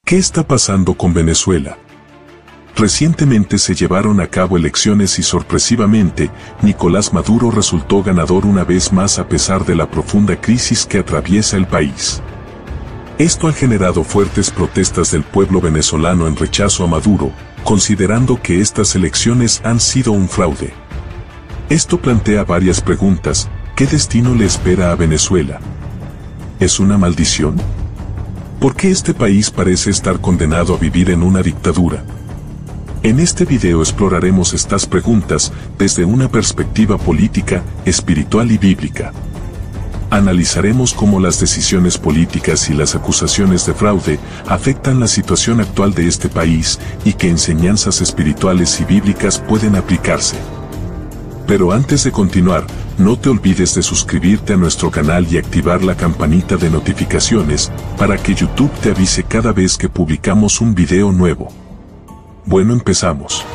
¿Qué está pasando con Venezuela? Recientemente se llevaron a cabo elecciones y sorpresivamente, Nicolás Maduro resultó ganador una vez más a pesar de la profunda crisis que atraviesa el país. Esto ha generado fuertes protestas del pueblo venezolano en rechazo a Maduro, considerando que estas elecciones han sido un fraude. Esto plantea varias preguntas. ¿Qué destino le espera a Venezuela? ¿Es una maldición? ¿Por qué este país parece estar condenado a vivir en una dictadura? En este video exploraremos estas preguntas desde una perspectiva política, espiritual y bíblica. Analizaremos cómo las decisiones políticas y las acusaciones de fraude afectan la situación actual de este país y qué enseñanzas espirituales y bíblicas pueden aplicarse. Pero antes de continuar, no te olvides de suscribirte a nuestro canal y activar la campanita de notificaciones para que YouTube te avise cada vez que publicamos un video nuevo. Bueno, empezamos.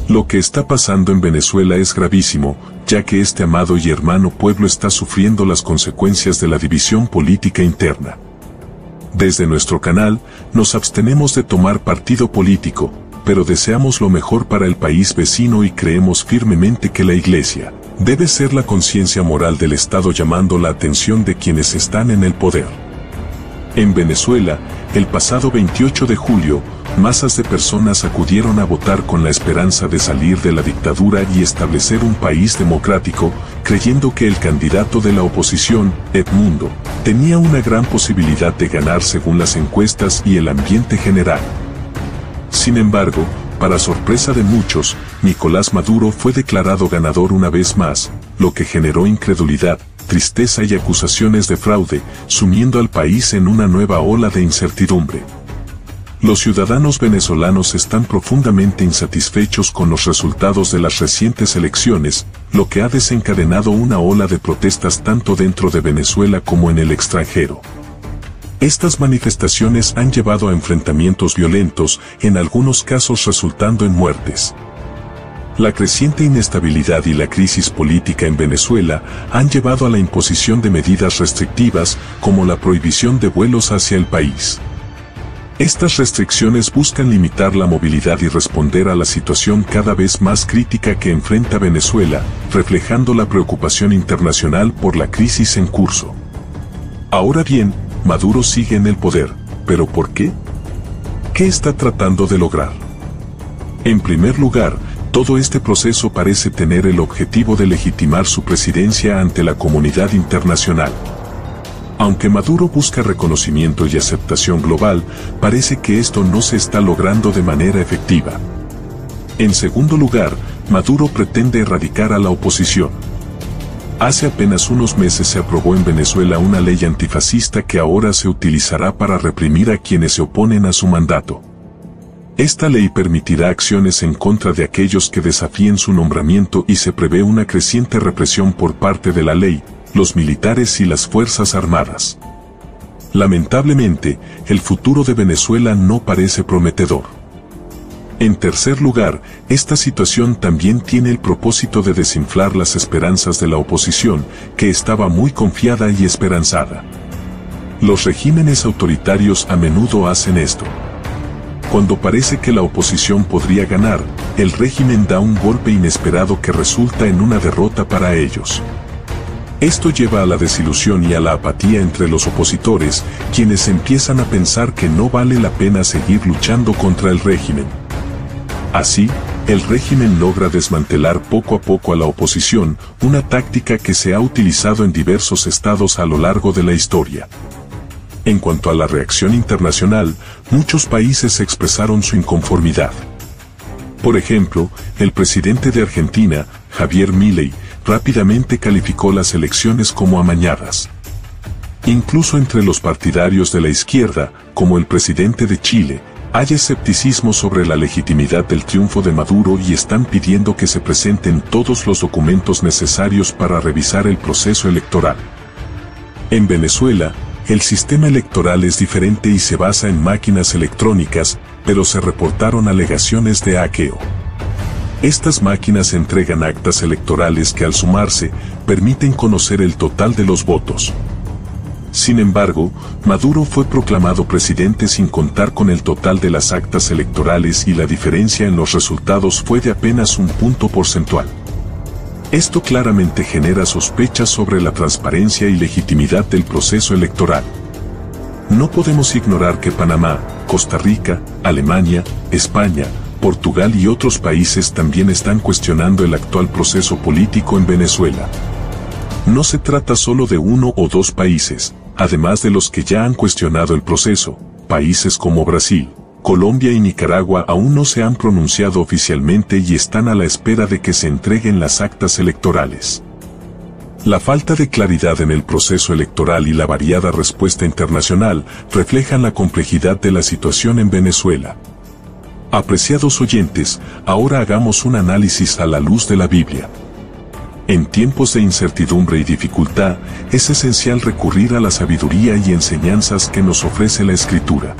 Lo que está pasando en Venezuela es gravísimo, ya que este amado y hermano pueblo está sufriendo las consecuencias de la división política interna. Desde nuestro canal, nos abstenemos de tomar partido político, pero deseamos lo mejor para el país vecino y creemos firmemente que la Iglesia debe ser la conciencia moral del Estado, llamando la atención de quienes están en el poder. En Venezuela, el pasado 28 de julio, masas de personas acudieron a votar con la esperanza de salir de la dictadura y establecer un país democrático, creyendo que el candidato de la oposición, Edmundo, tenía una gran posibilidad de ganar según las encuestas y el ambiente general. Sin embargo, para sorpresa de muchos, Nicolás Maduro fue declarado ganador una vez más, lo que generó incredulidad, tristeza y acusaciones de fraude, sumiendo al país en una nueva ola de incertidumbre. Los ciudadanos venezolanos están profundamente insatisfechos con los resultados de las recientes elecciones, lo que ha desencadenado una ola de protestas tanto dentro de Venezuela como en el extranjero. Estas manifestaciones han llevado a enfrentamientos violentos, en algunos casos resultando en muertes. La creciente inestabilidad y la crisis política en Venezuela han llevado a la imposición de medidas restrictivas, como la prohibición de vuelos hacia el país. Estas restricciones buscan limitar la movilidad y responder a la situación cada vez más crítica que enfrenta Venezuela, reflejando la preocupación internacional por la crisis en curso. Ahora bien, Maduro sigue en el poder, ¿pero por qué? ¿Qué está tratando de lograr? En primer lugar, todo este proceso parece tener el objetivo de legitimar su presidencia ante la comunidad internacional. Aunque Maduro busca reconocimiento y aceptación global, parece que esto no se está logrando de manera efectiva. En segundo lugar, Maduro pretende erradicar a la oposición. Hace apenas unos meses se aprobó en Venezuela una ley antifascista que ahora se utilizará para reprimir a quienes se oponen a su mandato. Esta ley permitirá acciones en contra de aquellos que desafíen su nombramiento y se prevé una creciente represión por parte de la ley, los militares y las fuerzas armadas. Lamentablemente, el futuro de Venezuela no parece prometedor. En tercer lugar, esta situación también tiene el propósito de desinflar las esperanzas de la oposición, que estaba muy confiada y esperanzada. Los regímenes autoritarios a menudo hacen esto. Cuando parece que la oposición podría ganar, el régimen da un golpe inesperado que resulta en una derrota para ellos. Esto lleva a la desilusión y a la apatía entre los opositores, quienes empiezan a pensar que no vale la pena seguir luchando contra el régimen. Así, el régimen logra desmantelar poco a poco a la oposición, una táctica que se ha utilizado en diversos estados a lo largo de la historia. En cuanto a la reacción internacional, muchos países expresaron su inconformidad. Por ejemplo, el presidente de Argentina, Javier Milei, rápidamente calificó las elecciones como amañadas. Incluso entre los partidarios de la izquierda, como el presidente de Chile, hay escepticismo sobre la legitimidad del triunfo de Maduro y están pidiendo que se presenten todos los documentos necesarios para revisar el proceso electoral. En Venezuela, el sistema electoral es diferente y se basa en máquinas electrónicas, pero se reportaron alegaciones de hackeo. Estas máquinas entregan actas electorales que al sumarse, permiten conocer el total de los votos. Sin embargo, Maduro fue proclamado presidente sin contar con el total de las actas electorales y la diferencia en los resultados fue de apenas un punto porcentual. Esto claramente genera sospechas sobre la transparencia y legitimidad del proceso electoral. No podemos ignorar que Panamá, Costa Rica, Alemania, España, Portugal y otros países también están cuestionando el actual proceso político en Venezuela. No se trata solo de uno o dos países, además de los que ya han cuestionado el proceso. Países como Brasil, Colombia y Nicaragua aún no se han pronunciado oficialmente y están a la espera de que se entreguen las actas electorales. La falta de claridad en el proceso electoral y la variada respuesta internacional reflejan la complejidad de la situación en Venezuela. Apreciados oyentes, ahora hagamos un análisis a la luz de la Biblia. En tiempos de incertidumbre y dificultad, es esencial recurrir a la sabiduría y enseñanzas que nos ofrece la Escritura.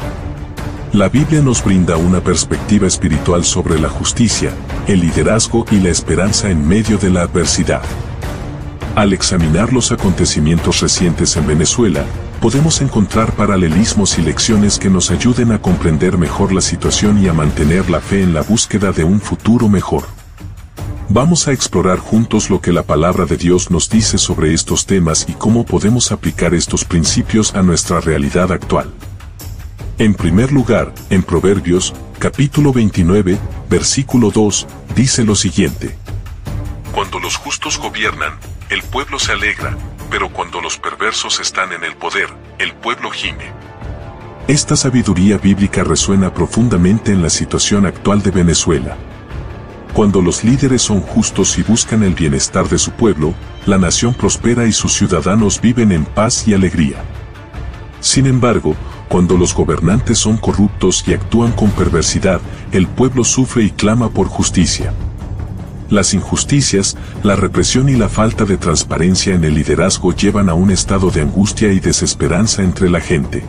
La Biblia nos brinda una perspectiva espiritual sobre la justicia, el liderazgo y la esperanza en medio de la adversidad. Al examinar los acontecimientos recientes en Venezuela, podemos encontrar paralelismos y lecciones que nos ayuden a comprender mejor la situación y a mantener la fe en la búsqueda de un futuro mejor. Vamos a explorar juntos lo que la palabra de Dios nos dice sobre estos temas y cómo podemos aplicar estos principios a nuestra realidad actual. En primer lugar, en Proverbios, capítulo 29, versículo 2, dice lo siguiente: Cuando los justos gobiernan, el pueblo se alegra, pero cuando los perversos están en el poder, el pueblo gime. Esta sabiduría bíblica resuena profundamente en la situación actual de Venezuela. Cuando los líderes son justos y buscan el bienestar de su pueblo, la nación prospera y sus ciudadanos viven en paz y alegría. Sin embargo, cuando los gobernantes son corruptos y actúan con perversidad, el pueblo sufre y clama por justicia. Las injusticias, la represión y la falta de transparencia en el liderazgo llevan a un estado de angustia y desesperanza entre la gente.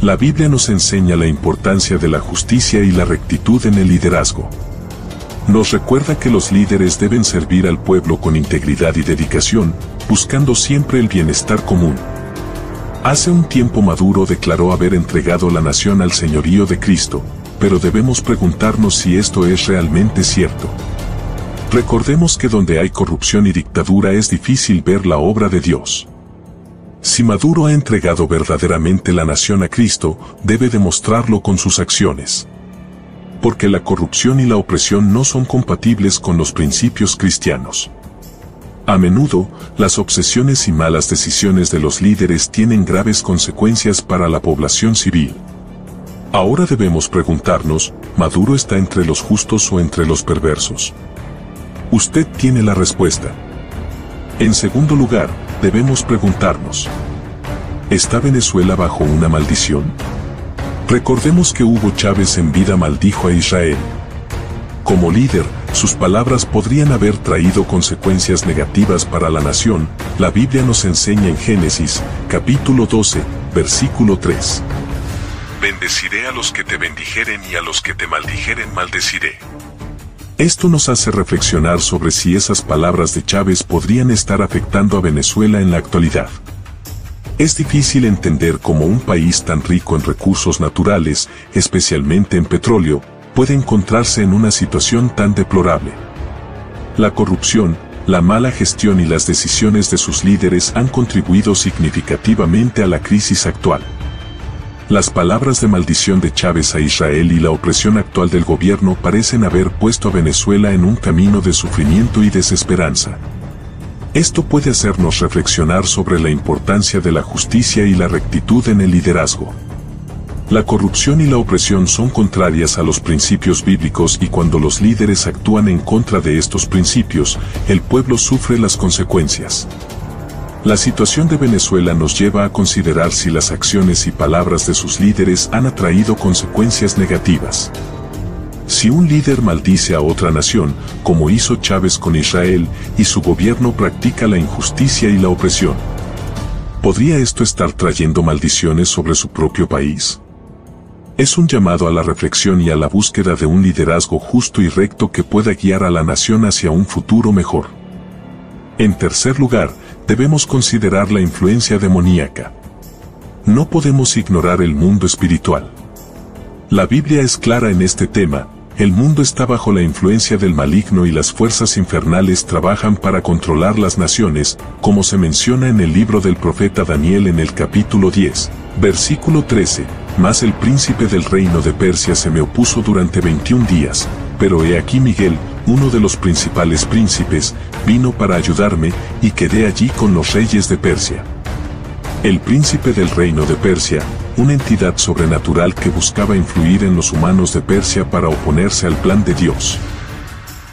La Biblia nos enseña la importancia de la justicia y la rectitud en el liderazgo. Nos recuerda que los líderes deben servir al pueblo con integridad y dedicación, buscando siempre el bienestar común. Hace un tiempo Maduro declaró haber entregado la nación al señorío de Cristo, pero debemos preguntarnos si esto es realmente cierto. Recordemos que donde hay corrupción y dictadura es difícil ver la obra de Dios. Si Maduro ha entregado verdaderamente la nación a Cristo, debe demostrarlo con sus acciones. Porque la corrupción y la opresión no son compatibles con los principios cristianos. A menudo, las obsesiones y malas decisiones de los líderes tienen graves consecuencias para la población civil. Ahora debemos preguntarnos, ¿Maduro está entre los justos o entre los perversos? Usted tiene la respuesta. En segundo lugar, debemos preguntarnos, ¿está Venezuela bajo una maldición? Recordemos que Hugo Chávez en vida maldijo a Israel. Como líder, sus palabras podrían haber traído consecuencias negativas para la nación. La Biblia nos enseña en Génesis, capítulo 12, versículo 3. Bendeciré a los que te bendijeren y a los que te maldijeren maldeciré. Esto nos hace reflexionar sobre si esas palabras de Chávez podrían estar afectando a Venezuela en la actualidad. Es difícil entender cómo un país tan rico en recursos naturales, especialmente en petróleo, puede encontrarse en una situación tan deplorable. La corrupción, la mala gestión y las decisiones de sus líderes han contribuido significativamente a la crisis actual. Las palabras de maldición de Chávez a Israel y la opresión actual del gobierno parecen haber puesto a Venezuela en un camino de sufrimiento y desesperanza. Esto puede hacernos reflexionar sobre la importancia de la justicia y la rectitud en el liderazgo. La corrupción y la opresión son contrarias a los principios bíblicos y cuando los líderes actúan en contra de estos principios, el pueblo sufre las consecuencias. La situación de Venezuela nos lleva a considerar si las acciones y palabras de sus líderes han atraído consecuencias negativas. Si un líder maldice a otra nación, como hizo Chávez con Israel, y su gobierno practica la injusticia y la opresión, ¿podría esto estar trayendo maldiciones sobre su propio país? Es un llamado a la reflexión y a la búsqueda de un liderazgo justo y recto que pueda guiar a la nación hacia un futuro mejor. En tercer lugar, debemos considerar la influencia demoníaca. no podemos ignorar el mundo espiritual. La Biblia es clara en este tema: el mundo está bajo la influencia del maligno y las fuerzas infernales trabajan para controlar las naciones, como se menciona en el libro del profeta Daniel en el capítulo 10, versículo 13, mas el príncipe del reino de Persia se me opuso durante 21 días, pero he aquí Miguel, uno de los principales príncipes, vino para ayudarme, y quedé allí con los reyes de Persia. El príncipe del reino de Persia, una entidad sobrenatural que buscaba influir en los humanos de Persia para oponerse al plan de Dios.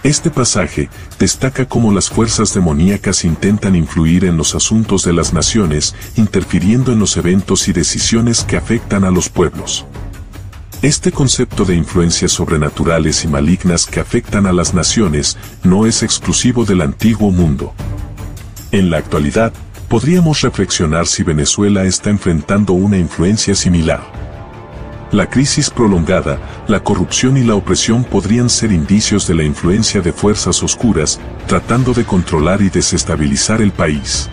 Este pasaje destaca cómo las fuerzas demoníacas intentan influir en los asuntos de las naciones, interfiriendo en los eventos y decisiones que afectan a los pueblos. Este concepto de influencias sobrenaturales y malignas que afectan a las naciones no es exclusivo del antiguo mundo. En la actualidad, podríamos reflexionar si Venezuela está enfrentando una influencia similar. La crisis prolongada, la corrupción y la opresión podrían ser indicios de la influencia de fuerzas oscuras, tratando de controlar y desestabilizar el país.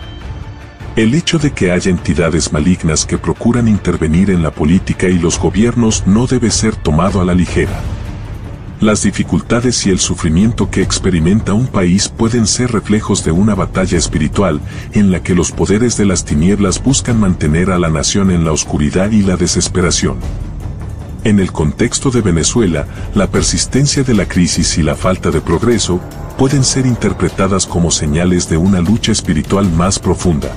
El hecho de que haya entidades malignas que procuran intervenir en la política y los gobiernos no debe ser tomado a la ligera. Las dificultades y el sufrimiento que experimenta un país pueden ser reflejos de una batalla espiritual, en la que los poderes de las tinieblas buscan mantener a la nación en la oscuridad y la desesperación. En el contexto de Venezuela, la persistencia de la crisis y la falta de progreso pueden ser interpretadas como señales de una lucha espiritual más profunda,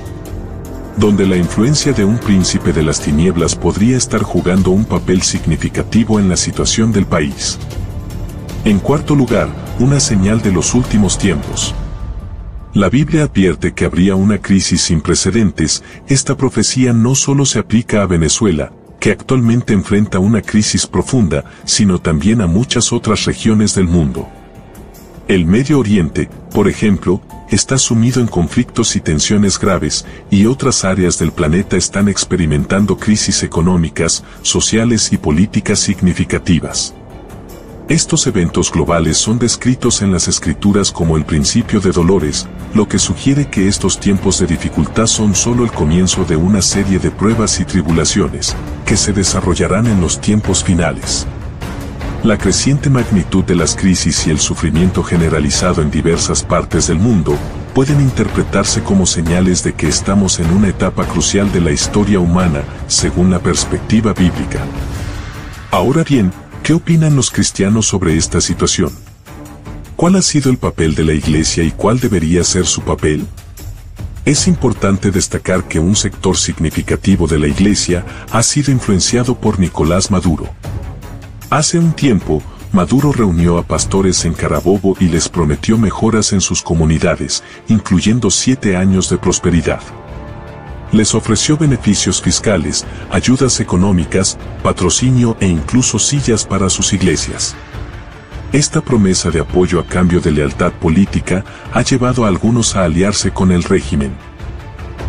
donde la influencia de un príncipe de las tinieblas podría estar jugando un papel significativo en la situación del país. En cuarto lugar, una señal de los últimos tiempos. La Biblia advierte que habría una crisis sin precedentes. Esta profecía no solo se aplica a Venezuela, que actualmente enfrenta una crisis profunda, sino también a muchas otras regiones del mundo. El Medio Oriente, por ejemplo, está sumido en conflictos y tensiones graves, y otras áreas del planeta están experimentando crisis económicas, sociales y políticas significativas. Estos eventos globales son descritos en las Escrituras como el principio de dolores, lo que sugiere que estos tiempos de dificultad son solo el comienzo de una serie de pruebas y tribulaciones, que se desarrollarán en los tiempos finales. La creciente magnitud de las crisis y el sufrimiento generalizado en diversas partes del mundo pueden interpretarse como señales de que estamos en una etapa crucial de la historia humana, según la perspectiva bíblica. Ahora bien, ¿qué opinan los cristianos sobre esta situación? ¿Cuál ha sido el papel de la Iglesia y cuál debería ser su papel? Es importante destacar que un sector significativo de la Iglesia ha sido influenciado por Nicolás Maduro. Hace un tiempo, Maduro reunió a pastores en Carabobo y les prometió mejoras en sus comunidades, incluyendo 7 años de prosperidad. Les ofreció beneficios fiscales, ayudas económicas, patrocinio e incluso sillas para sus iglesias. Esta promesa de apoyo a cambio de lealtad política ha llevado a algunos a aliarse con el régimen.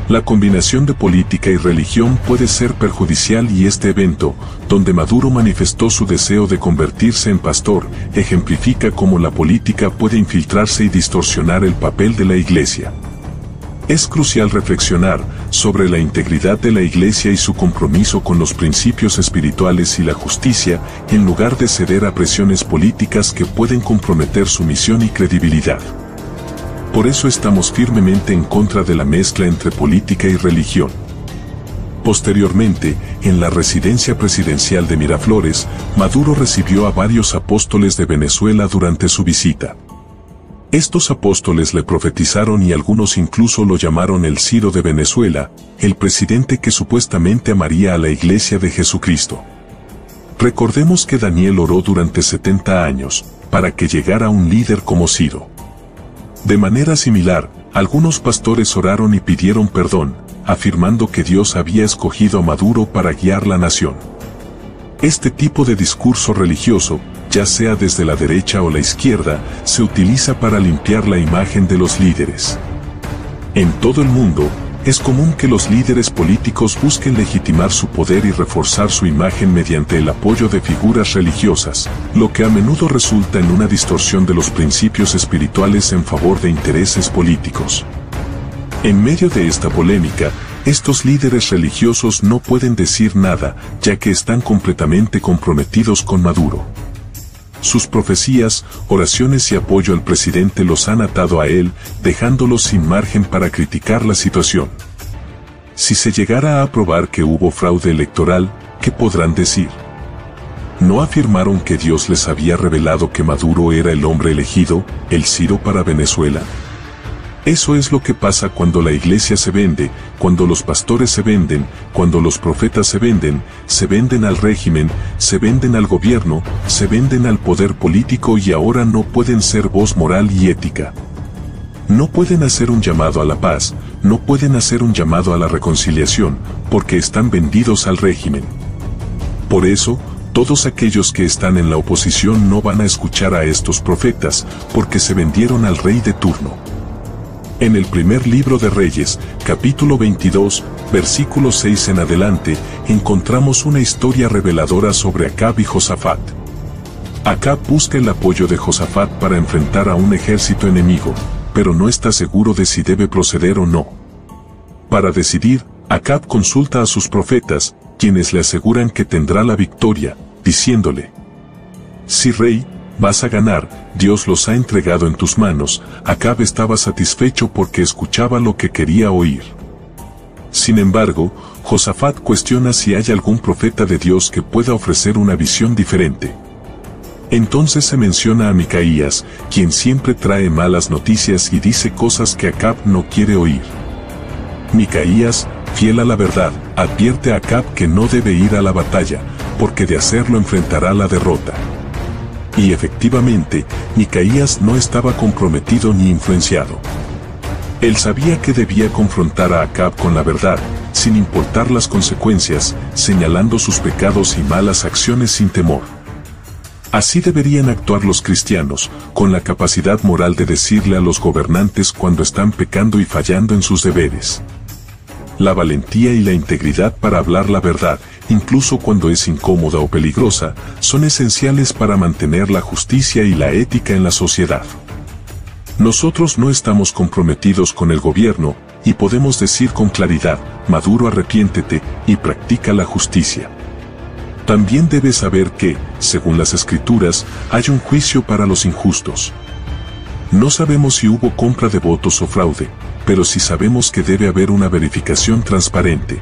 La combinación de política y religión puede ser perjudicial y este evento, donde Maduro manifestó su deseo de convertirse en pastor, ejemplifica cómo la política puede infiltrarse y distorsionar el papel de la Iglesia. Es crucial reflexionar sobre la integridad de la Iglesia y su compromiso con los principios espirituales y la justicia, en lugar de ceder a presiones políticas que pueden comprometer su misión y credibilidad. Por eso estamos firmemente en contra de la mezcla entre política y religión. Posteriormente, en la residencia presidencial de Miraflores, Maduro recibió a varios apóstoles de Venezuela durante su visita. Estos apóstoles le profetizaron y algunos incluso lo llamaron el Ciro de Venezuela, el presidente que supuestamente amaría a la Iglesia de Jesucristo. Recordemos que Daniel oró durante 70 años, para que llegara un líder como Ciro. De manera similar, algunos pastores oraron y pidieron perdón, afirmando que Dios había escogido a Maduro para guiar la nación. Este tipo de discurso religioso, ya sea desde la derecha o la izquierda, se utiliza para limpiar la imagen de los líderes. En todo el mundo, es común que los líderes políticos busquen legitimar su poder y reforzar su imagen mediante el apoyo de figuras religiosas, lo que a menudo resulta en una distorsión de los principios espirituales en favor de intereses políticos. En medio de esta polémica, Estos líderes religiosos no pueden decir nada, ya que están completamente comprometidos con Maduro. Sus profecías, oraciones y apoyo al presidente los han atado a él, dejándolos sin margen para criticar la situación. Si se llegara a probar que hubo fraude electoral, ¿qué podrán decir? ¿No afirmaron que Dios les había revelado que Maduro era el hombre elegido, el Ciro para Venezuela? Eso es lo que pasa cuando la iglesia se vende, cuando los pastores se venden, cuando los profetas se venden al régimen, se venden al gobierno, se venden al poder político y ahora no pueden ser voz moral y ética. No pueden hacer un llamado a la paz, no pueden hacer un llamado a la reconciliación, porque están vendidos al régimen. Por eso, todos aquellos que están en la oposición no van a escuchar a estos profetas, porque se vendieron al rey de turno. En el primer libro de Reyes, capítulo 22, versículo 6 en adelante, encontramos una historia reveladora sobre Acab y Josafat. Acab busca el apoyo de Josafat para enfrentar a un ejército enemigo, pero no está seguro de si debe proceder o no. Para decidir, Acab consulta a sus profetas, quienes le aseguran que tendrá la victoria, diciéndole: «Sí, rey, vas a ganar, Dios los ha entregado en tus manos». Acab estaba satisfecho porque escuchaba lo que quería oír. Sin embargo, Josafat cuestiona si hay algún profeta de Dios que pueda ofrecer una visión diferente. Entonces se menciona a Micaías, quien siempre trae malas noticias y dice cosas que Acab no quiere oír. Micaías, fiel a la verdad, advierte a Acab que no debe ir a la batalla, porque de hacerlo enfrentará la derrota. Y efectivamente, Micaías no estaba comprometido ni influenciado. Él sabía que debía confrontar a Acab con la verdad, sin importar las consecuencias, señalando sus pecados y malas acciones sin temor. Así deberían actuar los cristianos, con la capacidad moral de decirle a los gobernantes cuando están pecando y fallando en sus deberes. La valentía y la integridad para hablar la verdad, incluso cuando es incómoda o peligrosa, son esenciales para mantener la justicia y la ética en la sociedad. Nosotros no estamos comprometidos con el gobierno, y podemos decir con claridad: Maduro, arrepiéntete y practica la justicia. También debes saber que, según las Escrituras, hay un juicio para los injustos. No sabemos si hubo compra de votos o fraude, pero sí sabemos que debe haber una verificación transparente.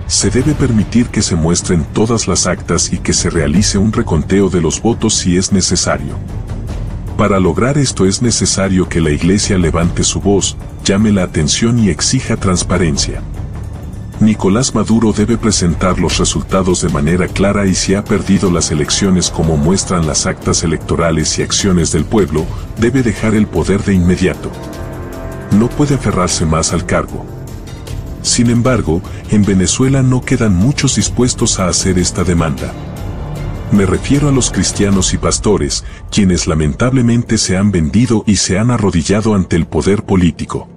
Se debe permitir que se muestren todas las actas y que se realice un reconteo de los votos si es necesario. Para lograr esto es necesario que la Iglesia levante su voz, llame la atención y exija transparencia. Nicolás Maduro debe presentar los resultados de manera clara, y si ha perdido las elecciones como muestran las actas electorales y acciones del pueblo, debe dejar el poder de inmediato. No puede aferrarse más al cargo. Sin embargo, en Venezuela no quedan muchos dispuestos a hacer esta demanda. Me refiero a los cristianos y pastores, quienes lamentablemente se han vendido y se han arrodillado ante el poder político.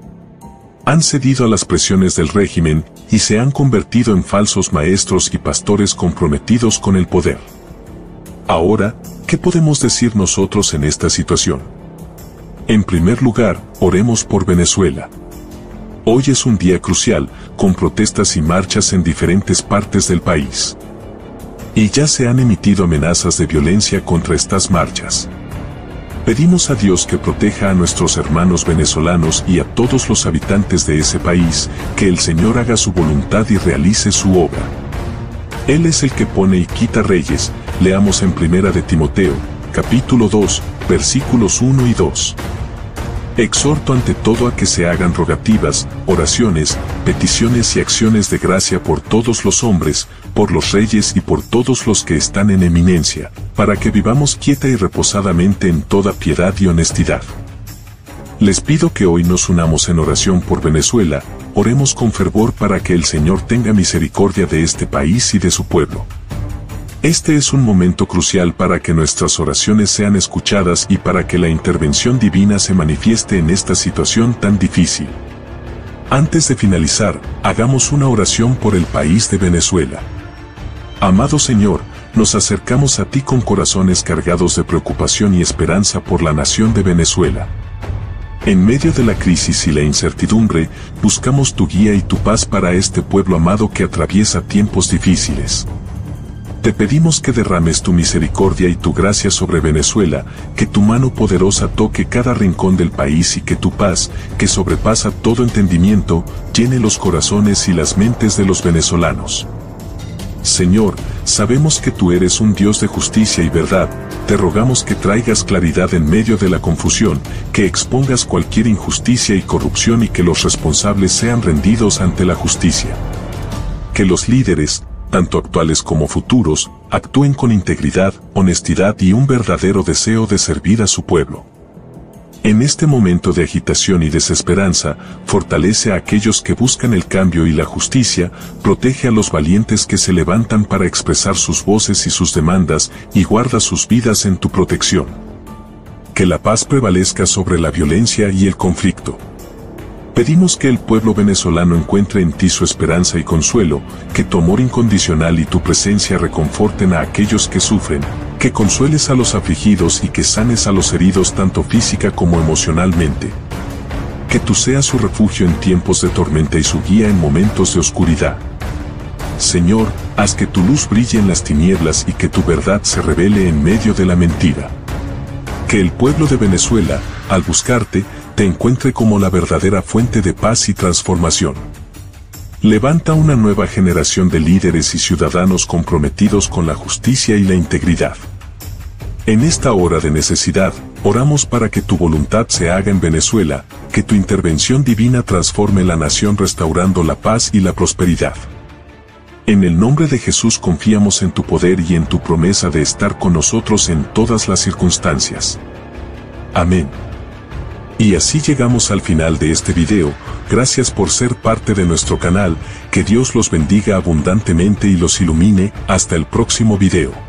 Han cedido a las presiones del régimen y se han convertido en falsos maestros y pastores comprometidos con el poder. Ahora, ¿qué podemos decir nosotros en esta situación? En primer lugar, oremos por Venezuela. Hoy es un día crucial, con protestas y marchas en diferentes partes del país. Y ya se han emitido amenazas de violencia contra estas marchas. Pedimos a Dios que proteja a nuestros hermanos venezolanos y a todos los habitantes de ese país, que el Señor haga su voluntad y realice su obra. Él es el que pone y quita reyes. Leamos en Primera de Timoteo, capítulo 2, versículos 1 y 2. Exhorto ante todo a que se hagan rogativas, oraciones, peticiones y acciones de gracia por todos los hombres, por los reyes y por todos los que están en eminencia, para que vivamos quieta y reposadamente en toda piedad y honestidad. Les pido que hoy nos unamos en oración por Venezuela, oremos con fervor para que el Señor tenga misericordia de este país y de su pueblo. Este es un momento crucial para que nuestras oraciones sean escuchadas y para que la intervención divina se manifieste en esta situación tan difícil. Antes de finalizar, hagamos una oración por el país de Venezuela. Amado Señor, nos acercamos a ti con corazones cargados de preocupación y esperanza por la nación de Venezuela. En medio de la crisis y la incertidumbre, buscamos tu guía y tu paz para este pueblo amado que atraviesa tiempos difíciles. Te pedimos que derrames tu misericordia y tu gracia sobre Venezuela, que tu mano poderosa toque cada rincón del país y que tu paz, que sobrepasa todo entendimiento, llene los corazones y las mentes de los venezolanos. Señor, sabemos que tú eres un Dios de justicia y verdad, te rogamos que traigas claridad en medio de la confusión, que expongas cualquier injusticia y corrupción y que los responsables sean rendidos ante la justicia. Que los líderes, tanto actuales como futuros, actúen con integridad, honestidad y un verdadero deseo de servir a su pueblo. En este momento de agitación y desesperanza, fortalece a aquellos que buscan el cambio y la justicia, protege a los valientes que se levantan para expresar sus voces y sus demandas, y guarda sus vidas en tu protección. Que la paz prevalezca sobre la violencia y el conflicto. Pedimos que el pueblo venezolano encuentre en ti su esperanza y consuelo, que tu amor incondicional y tu presencia reconforten a aquellos que sufren, que consueles a los afligidos y que sanes a los heridos tanto física como emocionalmente. Que tú seas su refugio en tiempos de tormenta y su guía en momentos de oscuridad. Señor, haz que tu luz brille en las tinieblas y que tu verdad se revele en medio de la mentira. Que el pueblo de Venezuela, al buscarte, te encuentre como la verdadera fuente de paz y transformación. Levanta una nueva generación de líderes y ciudadanos comprometidos con la justicia y la integridad. En esta hora de necesidad, oramos para que tu voluntad se haga en Venezuela, que tu intervención divina transforme la nación restaurando la paz y la prosperidad. En el nombre de Jesús confiamos en tu poder y en tu promesa de estar con nosotros en todas las circunstancias. Amén. Y así llegamos al final de este video. Gracias por ser parte de nuestro canal, que Dios los bendiga abundantemente y los ilumine. Hasta el próximo video.